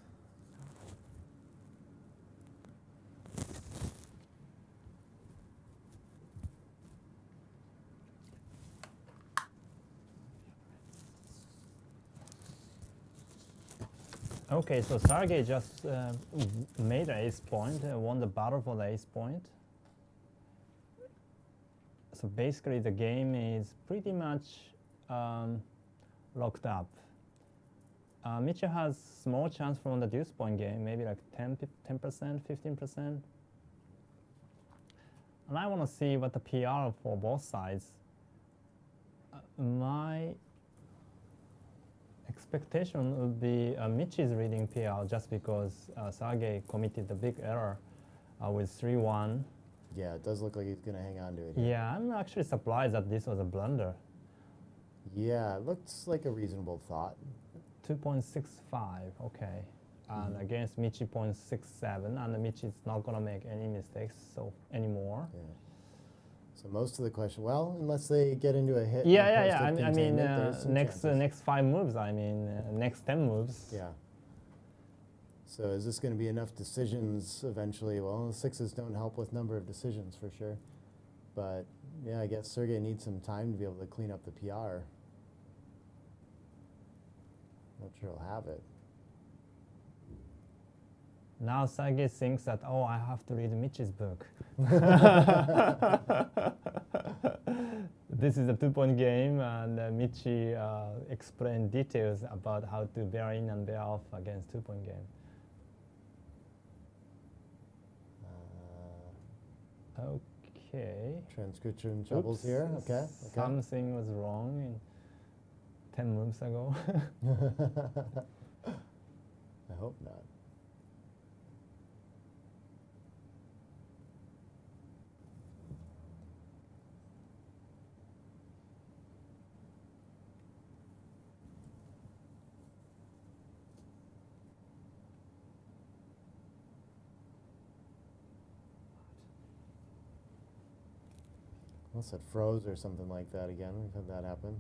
Okay, so Sergey just made an ace point, won the battle for the ace point. So basically the game is pretty much locked up. Michi has small chance from the deuce point game, maybe like 10%, 15%. And I want to see what the PR for both sides. My expectation would be Michi's reading PR just because Sergey committed a big error with 3-1. Yeah, it does look like he's going to hang on to it. Yeah, I'm actually surprised that this was a blunder. Yeah, it looks like a reasonable thought. 2.65, okay. And against Michi 0.67, and Michi is not going to make any mistakes anymore. Yeah. So most of the question, well, unless they get into a hit. Yeah. and I mean, there's some chances. next 5 moves. I mean, next 10 moves. Yeah. So is this going to be enough decisions eventually? Well, sixes don't help with number of decisions for sure. But yeah, I guess Sergey needs some time to be able to clean up the PR. Not sure he'll have it. Now Sergey thinks that, oh, I have to read Michi's book. This is a 2-point game, and Michi explained details about how to bear in and bear off against 2-point game. Okay. Transcription troubles Oops. here. Okay. Something was wrong in 10 moves ago. I hope not. Unless it froze or something like that again. We've had that happen.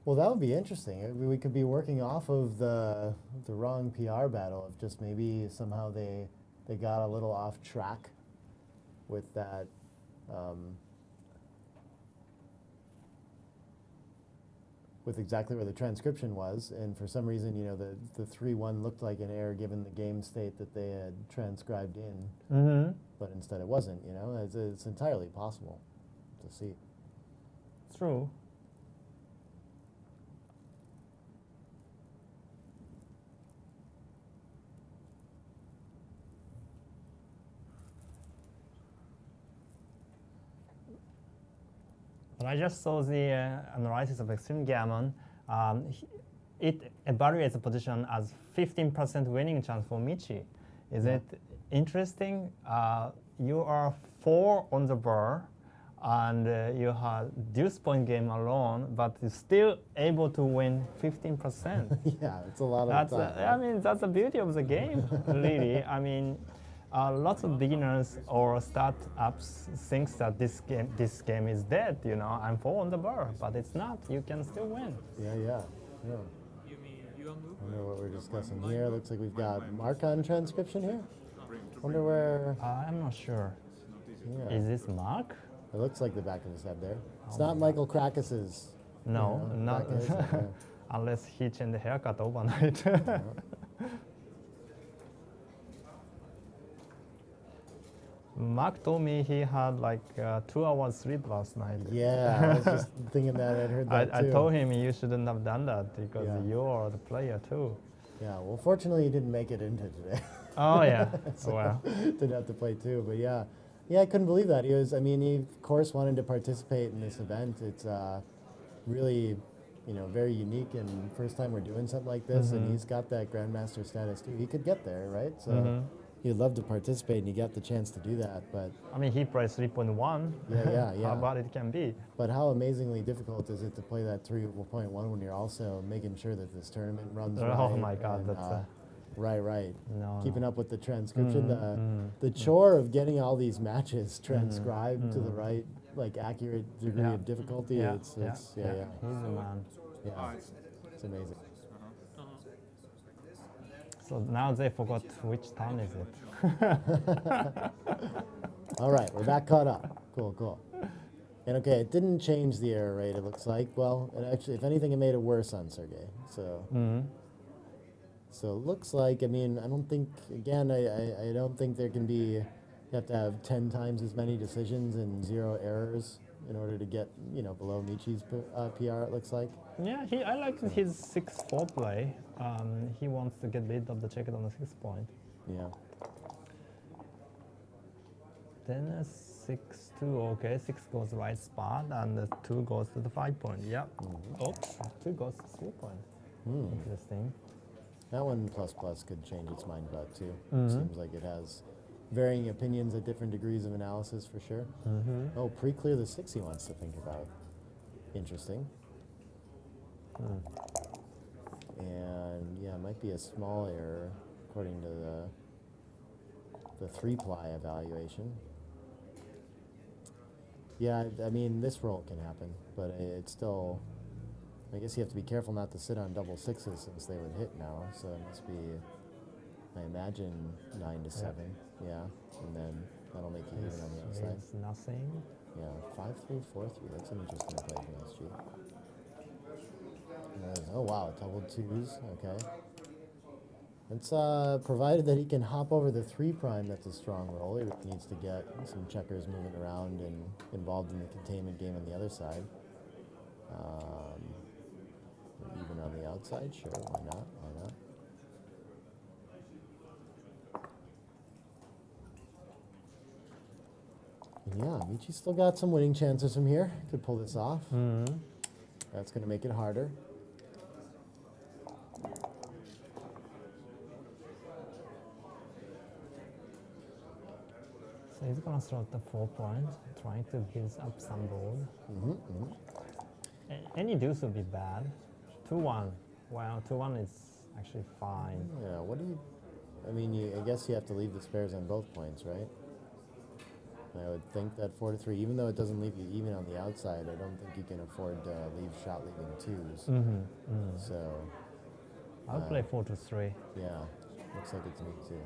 Well, that would be interesting. We could be working off of the wrong PR battle of just maybe somehow they got a little off track with that. With exactly where the transcription was, and for some reason, you know, the 3-1 looked like an error given the game state that they had transcribed in, but instead it wasn't. You know, it's entirely possible to see. True. But I just saw the analysis of Extreme Gammon. It evaluates the position as 15% winning chance for Michi. Is it interesting? You are 4 on the bar, and you have deuce point game alone, but you're still able to win 15%. Yeah, it's a lot That's of time. I mean, that's the beauty of the game, really. I mean, lots of beginners or startups think that this game is dead. You know, I'm 4 on the bar, but it's not. You can still win. Yeah. You mean your move? I wonder what we're discussing here. Looks like we've got Mark-on transcription here. Wonder where. I'm not sure. Yeah. Is this Mark? It looks like the back of his head there. It's not Michael Krakis's. No, not back of his head, yeah. unless he changed the haircut overnight. Mark told me he had like 2 hours sleep last night. Yeah, I was just thinking that. I'd heard that I too. told him you shouldn't have done that because Yeah. you're the player too. Yeah, well, fortunately, he didn't make it into today. Oh yeah, So, well. didn't have to play too, but yeah, I couldn't believe that. He of course wanted to participate in this event. It's really, very unique, and first time we're doing something like this, and he's got that grandmaster status too. He could get there, right? So you'd love to participate, and you got the chance to do that. But I mean, he plays 3.1. yeah. How bad it can be. But how amazingly difficult is it to play that 3.1 when you're also making sure that this tournament runs right? Oh my God, and, that's right. no. Keeping up with the transcription, the chore of getting all these matches transcribed to the right, like accurate degree Yeah. of difficulty. Yeah, It's yeah. It's amazing. So now they forgot which time is it. All right, we're back caught up. Cool. And okay, it didn't change the error rate. It looks like. Well, it actually, if anything, it made it worse on Sergey. So. So it looks like, I mean, I don't think, again, I don't think there can be, you have to have 10 times as many decisions and 0 errors in order to get, below Michi's PR, it looks like. Yeah, I like his 6-4 play. He wants to get rid of the check on the 6 point. Yeah. Then a 6-2, okay, 6 goes right spot, and the 2 goes to the 5 point. Yeah. Oops, 2 goes to 3 point. Interesting. That one plus could change its mind about too. Seems like it has varying opinions at different degrees of analysis for sure. Oh, pre-clear the 6 he wants to think about. Interesting. And yeah, it might be a small error according to the 3-ply evaluation. Yeah, I mean, this roll can happen, but it's still, I guess you have to be careful not to sit on double 6s since they would hit now, so it must be, I imagine, 9 to 7, yeah, and then that'll make you even on the outside. It's nothing. Yeah, 5-3, 4-3, that's an interesting play from SG. Oh wow, double 2s, okay. It's provided that he can hop over the 3 prime, that's a strong roll. He really needs to get some checkers moving around and involved in the containment game on the other side. Even on the outside, sure, why not? And yeah, Michi's still got some winning chances from here. Could pull this off. That's going to make it harder. So he's gonna throw the 4 point, trying to build up some board. Any deuce would be bad. 2-1. Well, 2-1 is actually fine. Yeah, what do you... I mean, I guess you have to leave the spares on both points, right? I would think that 4-3, even though it doesn't leave you even on the outside, I don't think you can afford to leave shot leaving 2s. So... I'll play 4-3. Yeah, looks like it's me too.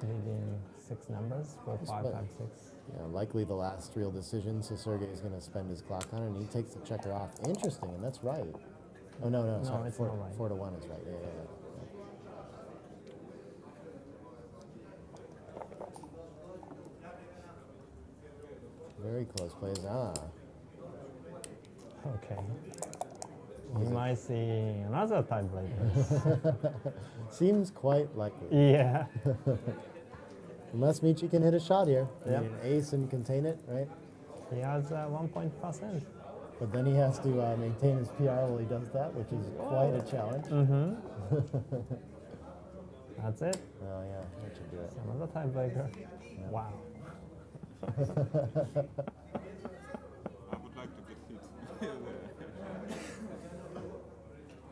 Leaving 6 numbers, 4, 5, 5, 6. Yeah, likely the last real decision, so Sergey is going to spend his clock on it, and he takes the checker off. Interesting, and that's right. Oh, no, sorry, it's 4 not right. 4 to 1 is right, yeah. Very close plays, Okay. We might see another tiebreaker. Seems quite likely. Yeah. Unless Michi can hit a shot here. I Yep. mean, ace and contain it, right? He has 1%. But then he has to maintain his PR while he does that, which is quite a challenge. That's it. Oh, yeah, that should do it. Another tiebreaker. Wow. I would like to get hit.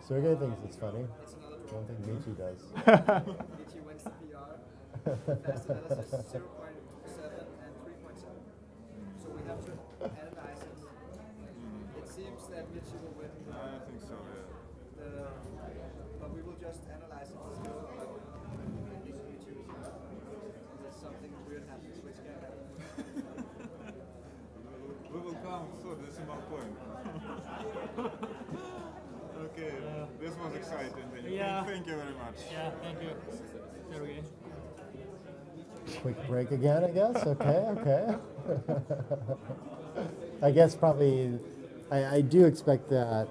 Sergey thinks it's funny. I don't think Michi does. Michi wins the PR. Fast analysis 0.7 and 3.7. So we have to analyze it. It seems that Michi will win. I think so, yeah. But we will just analyze it still. There's something weird happens which can happen. We will count for decimal point. Okay, this was exciting. Yeah. Thank you very much. Yeah, thank you. Sergey. Quick break again, I guess. Okay. I guess probably, I do expect that.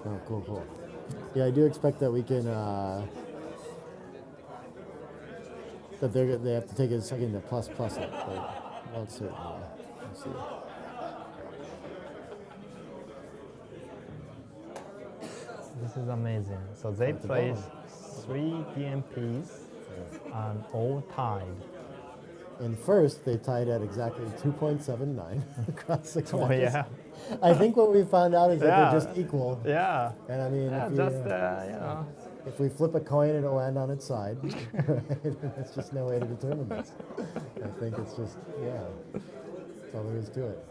Oh, cool. Yeah, I do expect that we can, that they have to take a second to plus it, but not certainly. We'll see. This is amazing. So they play 3 game piece and all tied. In first, they tied at exactly 2.79 across 6 Oh matches. yeah, I think what we found out is that Yeah. they're just equal. yeah. And I mean, Yeah, if, just you, you know. if we flip a coin, it'll land on its side. There's just no way to determine this. I think it's just, yeah, that's all there is to it.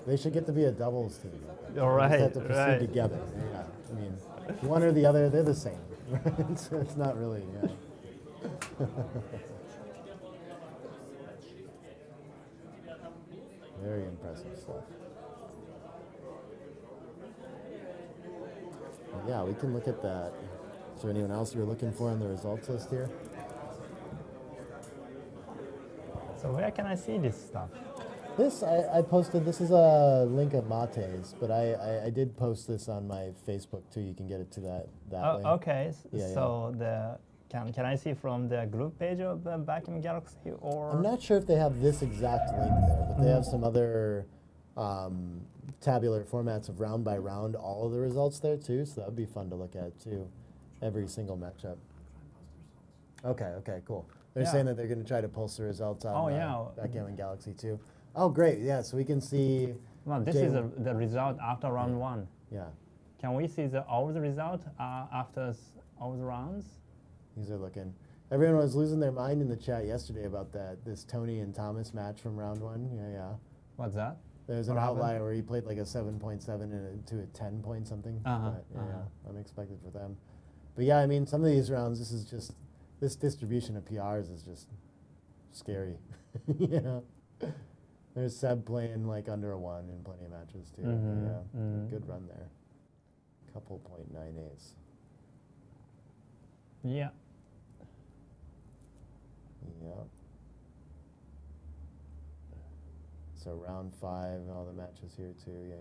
They should get to be a doubles team. All They just right, have to proceed right. together. Yeah, I mean, one or the other, they're the same. Right? So it's not really, yeah. Very impressive stuff. Yeah, we can look at that. Is there anyone else you're looking for on the results list here? So where can I see this stuff? This, I posted, this is a link of Mate's, but I did post this on my Facebook too. You can get it to that Oh, way. okay. Yeah, So can I see from the group page of the Backgammon Galaxy or? I'm not sure if they have this exact link there, but they have some other tabular formats of round by round, all of the results there too, so that would be fun to look at too, every single matchup. Okay, cool. They're Yeah. saying that they're going to try to pulse the results on Oh, yeah. Backgammon Galaxy too. Oh, great, yeah, so we can see, Well, this is the result after round one. yeah, Can we see all the result after all the rounds? these are looking. Everyone was losing their mind in the chat yesterday about this Tony and Thomas match from round one, yeah. What's that? There's an What happened? outlier where he played like a 7.7 to a 10 point something. Uh-huh, But, yeah, unexpected for them. But yeah, I mean, some of these rounds, this distribution of PRs is just scary. You know, there's Seb playing like under a 1 in plenty of matches too. Yeah, good run there. Couple .98s. Yeah. Yep. So round 5, all the matches here too, yeah.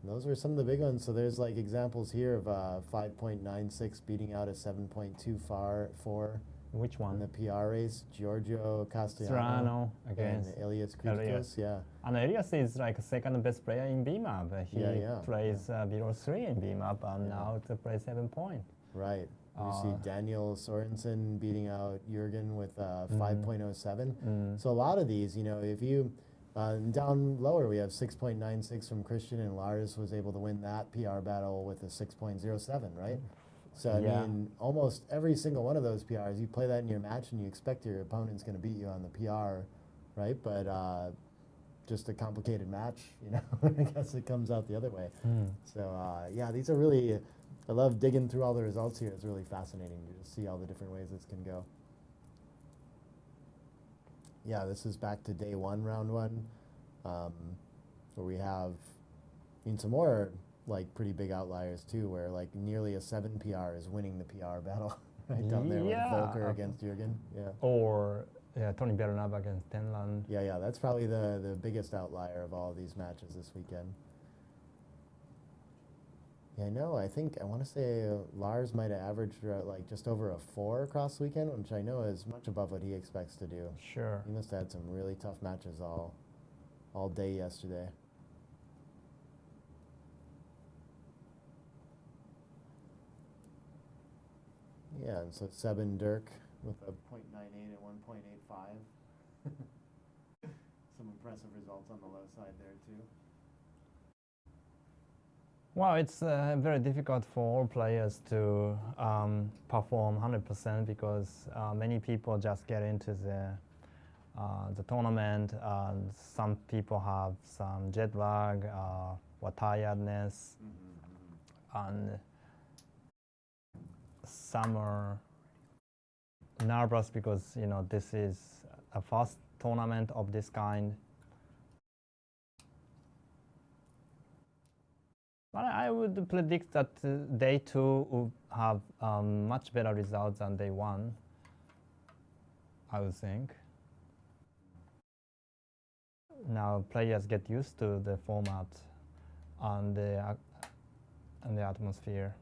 And those were some of the big ones. So there's like examples here of 5.96 beating out a 7.24 Which in one? the PR race. Giorgio Castellano Serrano and against Elias Elias. Kritikos, yeah. And Elias is like second best player in BMAP. He Yeah. plays below 3 in BMAP and now to play 7 point. Right. You see Daniel Sorensen beating out Jurgen with 5.07. So a lot of these, you know, if you, down lower we have 6.96 from Christian, and Lars was able to win that PR battle with a 6.07, right? So I Yeah. mean, almost every single one of those PRs, you play that in your match and you expect your opponent's going to beat you on the PR, right? But just a complicated match, you know, I guess it comes out the other way. So yeah, these are really, I love digging through all the results here. It's really fascinating to just see all the different ways this can go. Yeah, this is back to day 1, round 1, where we have, I mean, some more like pretty big outliers too, where like nearly a 7 PR is winning the PR battle right down there with Yeah. Volker against Jürgen. Yeah. Or Tony Bernab against Tenland. Yeah, that's probably the biggest outlier of all of these matches this weekend. Yeah, no, I think, I want to say Lars might have averaged like just over a 4 across the weekend, which I know is much above what he expects to do. Sure. He must have had some really tough matches all day yesterday. Yeah, and so Seb and Dirk with a .98 and 1.85. Some impressive results on the low side there too. Well, it's very difficult for all players to perform 100% because many people just get into the tournament, and some people have some jet lag or tiredness, and some are nervous because, you know, this is a first tournament of this kind. But I would predict that day 2 will have much better results than day 1, I would think. Now players get used to the format and the atmosphere.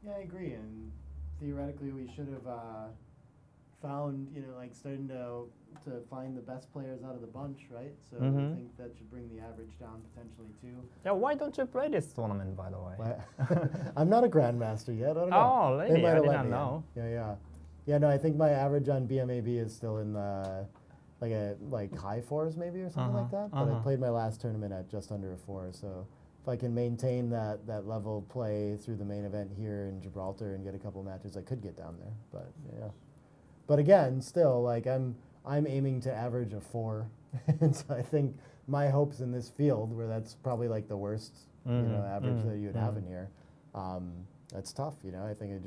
Yeah, I agree, and theoretically we should have found, like starting to find the best players out of the bunch, right? So I Mhm. think that should bring the average down potentially too. Yeah, why don't you play this tournament, by the way? I'm not a grandmaster yet. I don't know. Oh, They really? might I have did let not me in. know. Yeah. No, I think my average on BMAB is still in the like high fours maybe or something like that. But I played my last tournament at just under a 4. So if I can maintain that level of play through the main event here in Gibraltar and get a couple matches, I could get down there. But yeah. But again, still like I'm aiming to average a 4, and so I think my hopes in this field, where that's probably like the worst average that you'd have in here, that's tough. I think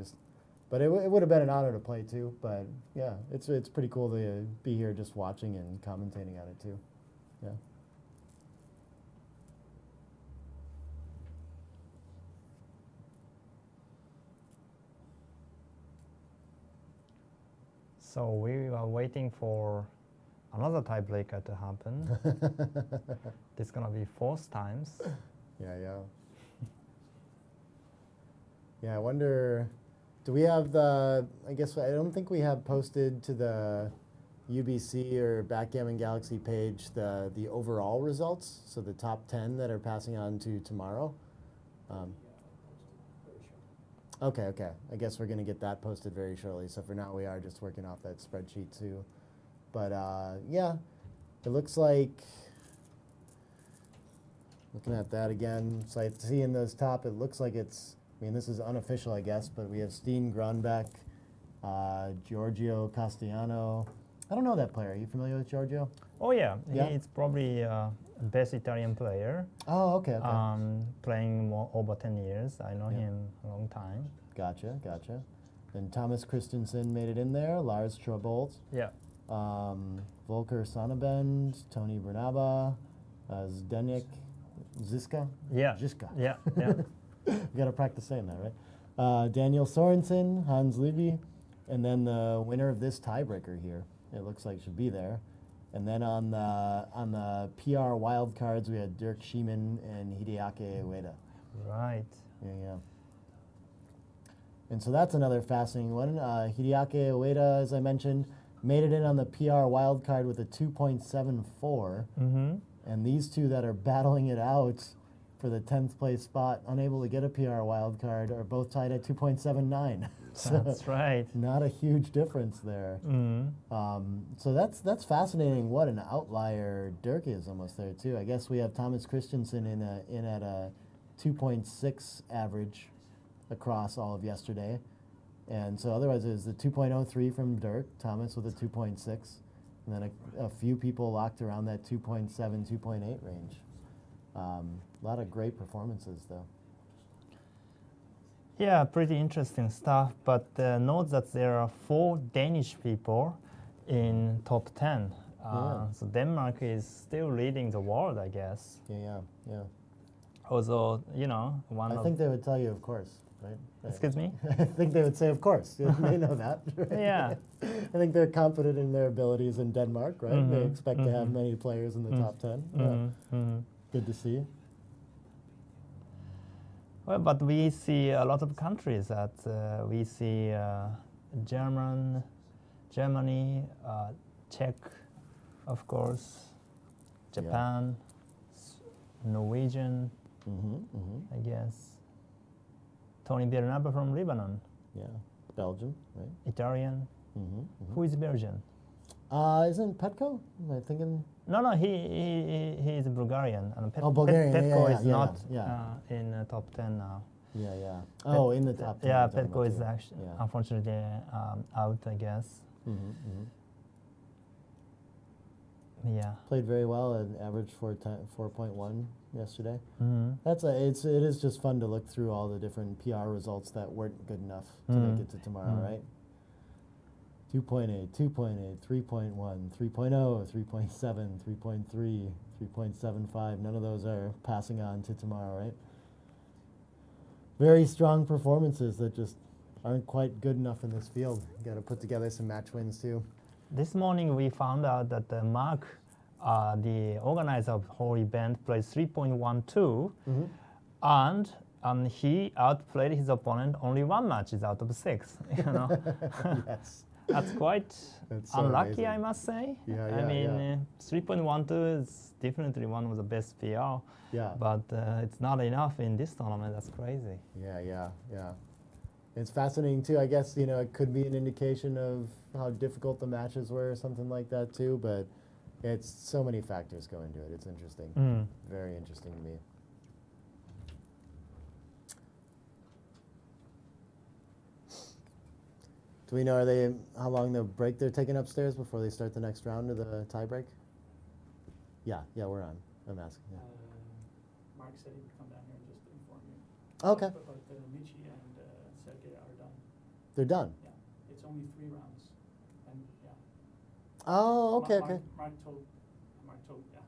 but it would have been an honor to play too. But yeah, it's pretty cool to be here just watching and commentating on it too. Yeah. So we are waiting for another tiebreaker to happen. This is gonna be 4 times. Yeah. Yeah, I wonder, do we have I guess I don't think we have posted to the UBC or Backgammon Galaxy page the overall results, so the top 10 that are passing on to tomorrow. Okay. I guess we're going to get that posted very shortly. So for now, we are just working off that spreadsheet too. But yeah, it looks like, looking at that again, so I see in those top, it looks like it's, this is unofficial, I guess, but we have Steen Gronbeck, Giorgio Castellano. I don't know that player. Are you familiar with Giorgio? Oh yeah, Yeah? he's probably best Italian player. Oh, okay. Playing over 10 years. I know him a long time. Gotcha. Then Thomas Christensen made it in there. Lars Trobolt. Yeah. Volker Sonnabend, Tony Bernaba, Zdeněk Ziska. Yeah. Ziska. Yeah. You got to practice saying that, right? Daniel Sorensen, Hans Levy, and then the winner of this tiebreaker here, it looks like should be there. And then on the PR wild cards, we had Dirk Schiemann and Hideaki Ueda. Right. Yeah. And so that's another fascinating one. Hideaki Ueda, as I mentioned, made it in on the PR wild card with a 2.74. Mm-hmm. And these two that are battling it out for the 10th place spot, unable to get a PR wild card, are both tied at 2.79. So That's right. not a huge difference there. So that's fascinating. What an outlier Dirk is almost there too. I guess we have Thomas Christensen in at a 2.6 average across all of yesterday, and so otherwise it was the 2.03 from Dirk, Thomas with a 2.6, and then a few people locked around that 2.7, 2.8 range. A lot of great performances though. Yeah, pretty interesting stuff. But note that there are 4 Danish people in top 10. So Denmark is still leading the world, I guess. Yeah. Although, one I of... think they would tell you, of course, right? Excuse me? I think they would say, of course. They know that. Right? Yeah. I think they're confident in their abilities in Denmark, right? They expect to have many players in the top 10. Yeah. Good to see. Well, but we see a lot of countries that we see Germany, Czech, of course, Japan, Norwegian, I guess. Tony Bernaba from Lebanon. Yeah. Belgium, right? Italian. Who is Belgian? Isn't Petko? Am I thinking? No, he is Bulgarian. And Bulgarian. Petko is yeah, not yeah. In top 10 now. Yeah. Oh, in the top 10. Yeah, you're talking Petko about is too. actually Yeah. unfortunately out, I guess. Yeah. Played very well and averaged 4.1 yesterday. Mm-hmm. It is just fun to look through all the different PR results that weren't good enough to make it to tomorrow, right? 2.8, 2.8, 3.1, 3.0, 3.7, 3.3, 3.75. None of those are passing on to tomorrow, right? Very strong performances that just aren't quite good enough in this field. Got to put together some match wins too. This morning we found out that Mark, the organizer of the whole event, played 3.12, and he outplayed his opponent only 1 match is out of 6. Yes. That's quite That's so unlucky, amazing. I must say. Yeah, I yeah, mean, yeah. 3.12 is definitely one of the best PR, Yeah. but it's not enough in this tournament. That's crazy. Yeah. It's fascinating too. I guess it could be an indication of how difficult the matches were or something like that too. But it's so many factors go into it. It's interesting. Mm. Very interesting to me. Do we know how long the break they're taking upstairs before they start the next round of the tie break? Yeah, we're on. I'm asking. Yeah. Mark said he would come down here and just inform you. Okay. But Michi and Sergey are done. They're done. Yeah, it's only 3 rounds, and yeah. Oh, okay, Mark, okay. Mark told, yeah.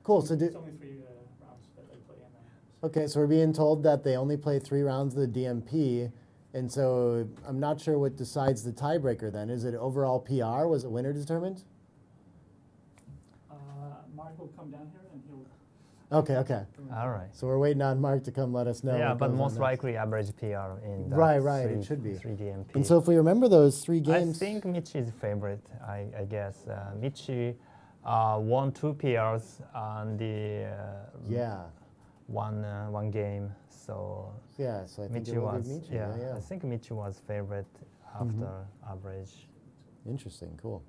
Cool. So It's only 3 rounds that they play in there. okay, so we're being told that they only play 3 rounds of the DMP, and so I'm not sure what decides the tiebreaker then. Is it overall PR? Was it winner determined? Mark will come down here and he'll. Okay. All right. So we're waiting on Mark to come let us know. Yeah, what but goes on most next. likely average PR in that Right, it 3 should be. 3 DMP. And so if we remember those 3 I games. think Michi is favorite. I guess Michi won 2 PRs on the Yeah. one game. So Yeah, so I think Michi it will was be Michi. yeah. Yeah. I think Michi was favorite after average. Interesting, cool.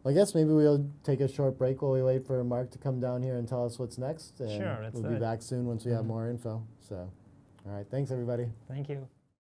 Well, I guess maybe we'll take a short break while we wait for Mark to come down here and tell us what's next. And Sure, let's we'll do be it. back soon once we have more info. So, all right, thanks everybody. Thank you.